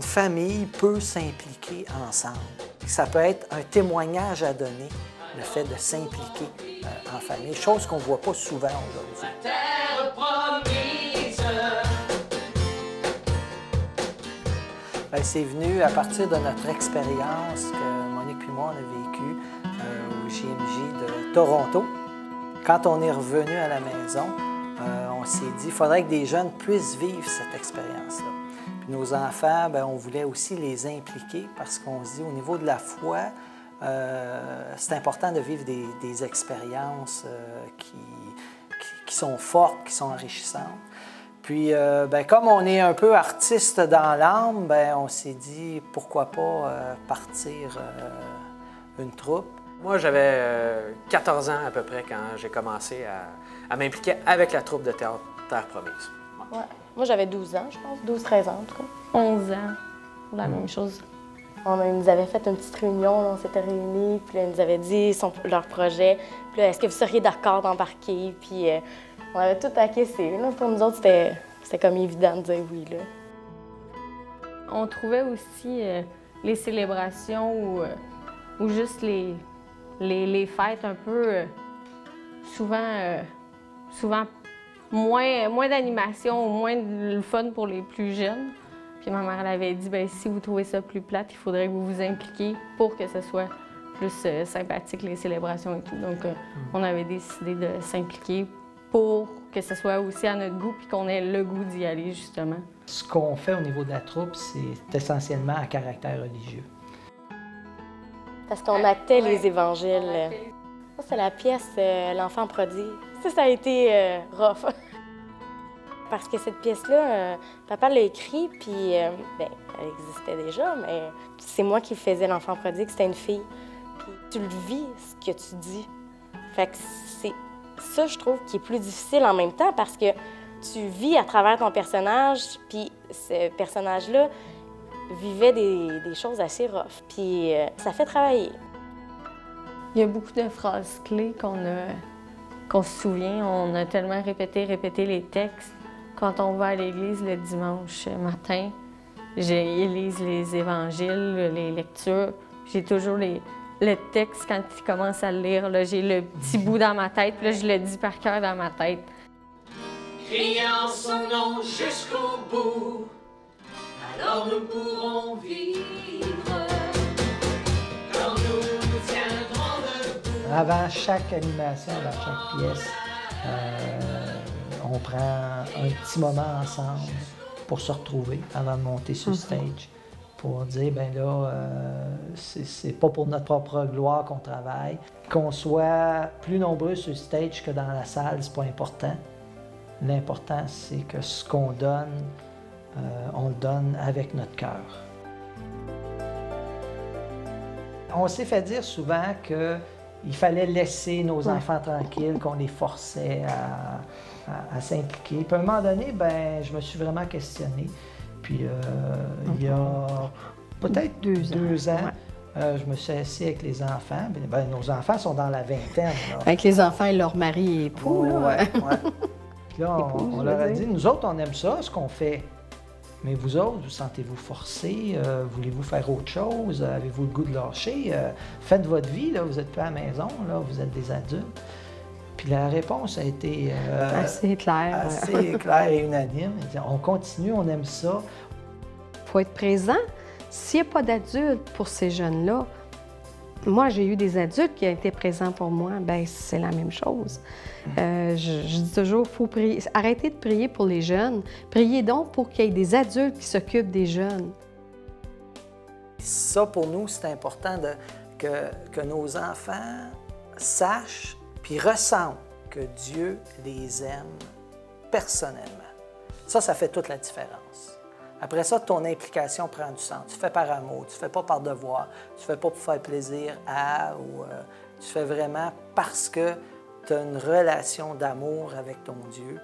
famille peut s'impliquer ensemble. Ça peut être un témoignage à donner, le fait de s'impliquer en famille, chose qu'on ne voit pas souvent aujourd'hui. C'est venu à partir de notre expérience que Monique et moi on a vécue au JMJ de Toronto. Quand on est revenu à la maison, on s'est dit qu'il faudrait que des jeunes puissent vivre cette expérience-là. Puis nos enfants, bien, on voulait aussi les impliquer parce qu'on se dit au niveau de la foi, c'est important de vivre des expériences qui sont fortes, qui sont enrichissantes. Puis, bien, comme on est un peu artiste dans l'âme, bien, on s'est dit pourquoi pas partir une troupe. Moi, j'avais 14 ans à peu près quand j'ai commencé à m'impliquer avec la troupe de théâtre Terre Promise. Ouais. Moi, j'avais 12 ans, je pense, 12-13 ans en tout cas. 11 ans, la même chose. Ils nous avaient fait une petite réunion, là, on s'était réunis, puis là, ils nous avaient dit leur projet. Puis là, est-ce que vous seriez d'accord d'embarquer? Puis on avait tout acquiescé. Là, pour nous autres, c'était comme évident de dire oui. Là. On trouvait aussi les célébrations ou juste les fêtes un peu souvent moins d'animation, moins de fun pour les plus jeunes. Puis ma mère elle avait dit, bien, si vous trouvez ça plus plate, il faudrait que vous vous impliquiez pour que ce soit plus sympathique, les célébrations et tout. Donc, on avait décidé de s'impliquer pour que ce soit aussi à notre goût puis qu'on ait le goût d'y aller, justement. Ce qu'on fait au niveau de la troupe, c'est essentiellement à caractère religieux. Parce qu'on actait les évangiles. Ça, c'est la pièce L'Enfant prodigue. Ça a été rough. Parce que cette pièce-là, papa l'a écrite, puis bien, elle existait déjà, mais c'est moi qui faisais l'enfant prodigue, c'était une fille. Puis tu le vis, ce que tu dis. Fait que c'est ça, je trouve, qui est plus difficile en même temps, parce que tu vis à travers ton personnage, puis ce personnage-là vivait des choses assez rough. Puis ça fait travailler. Il y a beaucoup de phrases clés qu'on se souvient. On a tellement répété les textes. Quand on va à l'église le dimanche matin, j'élise les évangiles, les lectures. J'ai toujours le texte, quand il commence à le lire, j'ai le petit bout dans ma tête, puis là, je le dis par cœur dans ma tête. Criant son nom jusqu'au bout, alors nous pourrons vivre. Quand nous tiendrons debout. Avant chaque animation, avant chaque pièce, on prend un petit moment ensemble pour se retrouver avant de monter sur le stage, pour dire, bien là, c'est pas pour notre propre gloire qu'on travaille. Qu'on soit plus nombreux sur le stage que dans la salle, c'est pas important. L'important, c'est que ce qu'on donne, on le donne avec notre cœur. On s'est fait dire souvent qu'il fallait laisser nos enfants tranquilles, qu'on les forçait à s'impliquer. Puis à un moment donné, ben, je me suis vraiment questionné. Puis il y a peut-être 2 ans, je me suis assis avec les enfants. Ben, nos enfants sont dans la vingtaine. Là. Avec les enfants et leur mari et époux. Ouais. Puis là, on leur a dit, nous autres, on aime ça, ce qu'on fait. Mais vous autres, vous sentez-vous forcés? Voulez-vous faire autre chose? Avez-vous le goût de lâcher? Faites votre vie, là, vous n'êtes plus à la maison, là, vous êtes des adultes. Puis la réponse a été assez claire. Assez claire et unanime. On continue, on aime ça. Il faut être présent. S'il n'y a pas d'adultes pour ces jeunes-là, moi, j'ai eu des adultes qui ont été présents pour moi, bien, c'est la même chose. Je dis toujours, il faut prier. Arrêtez de prier pour les jeunes. Priez donc pour qu'il y ait des adultes qui s'occupent des jeunes. Ça, pour nous, c'est important que nos enfants sachent puis ressentent que Dieu les aime personnellement. Ça fait toute la différence. Après ça, ton implication prend du sens. Tu fais par amour, tu fais pas par devoir, tu fais pas pour faire plaisir tu fais vraiment parce que tu as une relation d'amour avec ton Dieu.